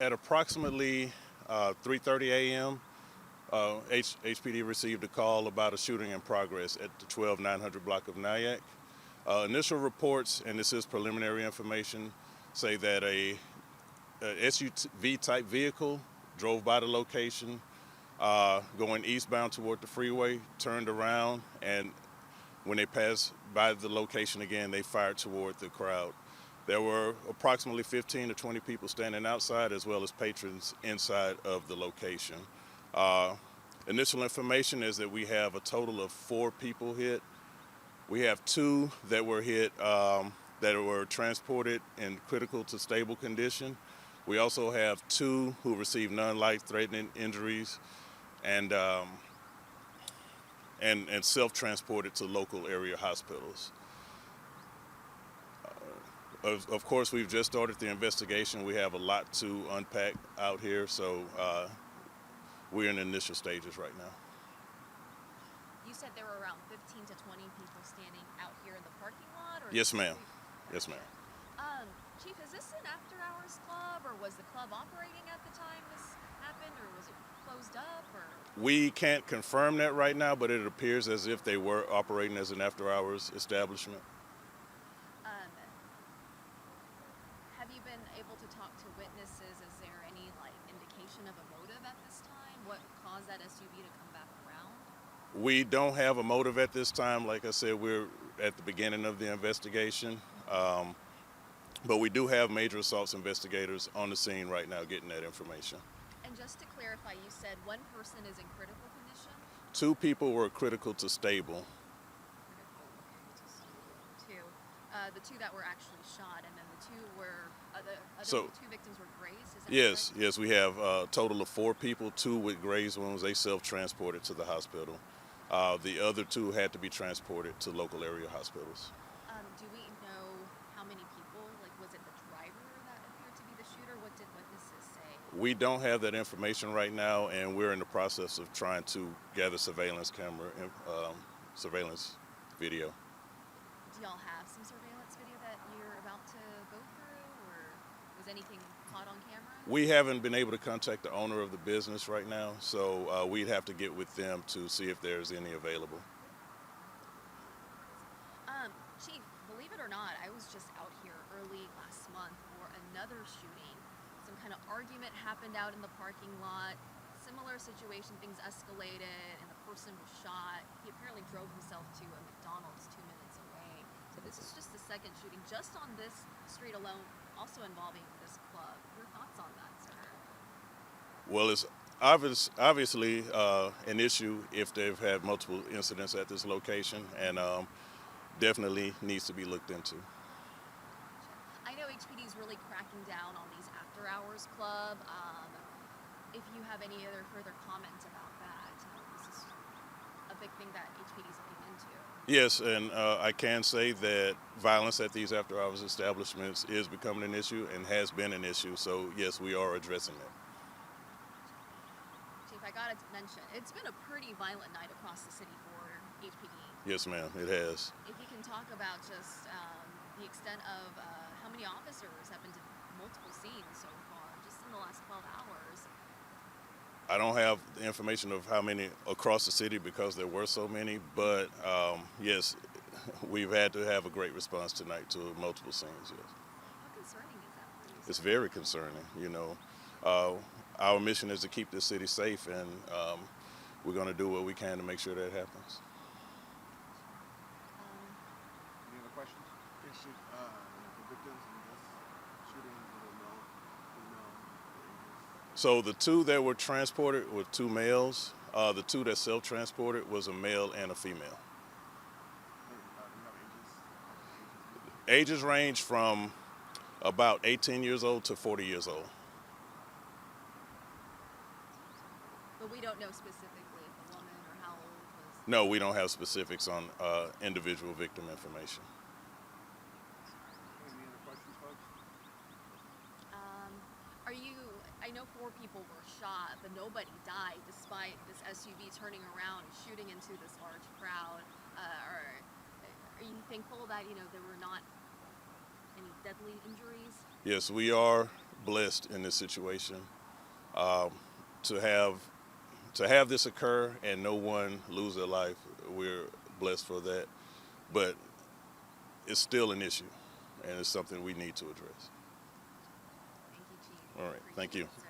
At approximately 3:30 a.m., HPD received a call about a shooting in progress at the 12900 block of Nyack. Initial reports, and this is preliminary information, say that a SUV-type vehicle drove by the location, going eastbound toward the freeway, turned around, and when they passed by the location again, they fired toward the crowd. There were approximately 15 to 20 people standing outside, as well as patrons inside of the location. Initial information is that we have a total of 4 people hit. We have 2 that were hit that were transported in critical to stable condition. We also have 2 who received non-life-threatening injuries and self-transported to local area hospitals. Of course, we've just started the investigation. We have a lot to unpack out here, so we're in the initial stages right now. You said there were around 15 to 20 people standing out here in the parking lot? Or Yes, ma'am. Yes, ma'am. Chief, is this an after-hours club, or was the club operating at the time this happened, or was it closed up? Or We can't confirm that right now, but it appears as if they were operating as an after-hours establishment. Have you been able to talk to witnesses? Is there any indication of a motive at this time? What caused that SUV to come back around? We don't have a motive at this time. Like I said, we're at the beginning of the investigation. But we do have major assaults investigators on the scene right now getting that information. And just to clarify, you said one person is in critical condition? 2 people were critical to stable. Two. The 2 that were actually shot, and then the 2 were, the other So- 2 victims were grazed? Is that Yes, correct? yes, we have a total of 4 people, 2 with graze wounds. They self-transported to the hospital. The other 2 had to be transported to local area hospitals. Do we know how many people? Was it the driver that appeared to be the shooter? What did witnesses say? We don't have that information right now, and we're in the process of trying to gather surveillance video. Do y'all have some surveillance video that you're about to go through, or was anything caught on camera? We haven't been able to contact the owner of the business right now, so we'd have to get with them to see if there's any available. Chief, believe it or not, I was just out here early last month for another shooting. Some kind of argument happened out in the parking lot. Similar situation, things escalated, and the person was shot. He apparently drove himself to a McDonald's 2 minutes away. So this is just the second shooting, just on this street alone, also involving this club. Your thoughts on that, sir? Well, it's obviously an issue if they've had multiple incidents at this location, and definitely needs to be looked into. I know HPD is really cracking down on these after-hours club. If you have any other further comments about that, this is a big thing that HPD is looking into. Yes, and I can say that violence at these after-hours establishments is becoming an issue and has been an issue. So yes, we are addressing that. Chief, I gotta mention, it's been a pretty violent night across the city for HPD. Yes, ma'am, it has. If you can talk about just the extent of how many officers have been to multiple scenes so far, just in the last 12 hours. I don't have the information of how many across the city because there were so many, but yes, we've had to have a great response tonight to multiple scenes, yes. How concerning is that for you? It's very concerning, Our mission is to keep this city safe, and we're going to do what we can to make sure that happens. Any other questions? Yes, Chief. The victims in this shooting, male, female, ages. So the 2 that were transported were 2 males. The 2 that self-transported was a male and a female. Do you have ages? Ages range from about 18 years old to 40 years old. But we don't know specifically if the woman or how old was. No, we don't have specifics on individual victim information. Any other questions, folks? I know 4 people were shot, but nobody died despite this SUV turning around and shooting into this large crowd. Are you thankful that there were not any deadly injuries? Yes, we are blessed in this situation. Um, to have this occur and no one lose their life, we're blessed for that. But it's still an issue, and it's something we need to address. Thank you, Chief. All right, thank Appreciate you. it, sir.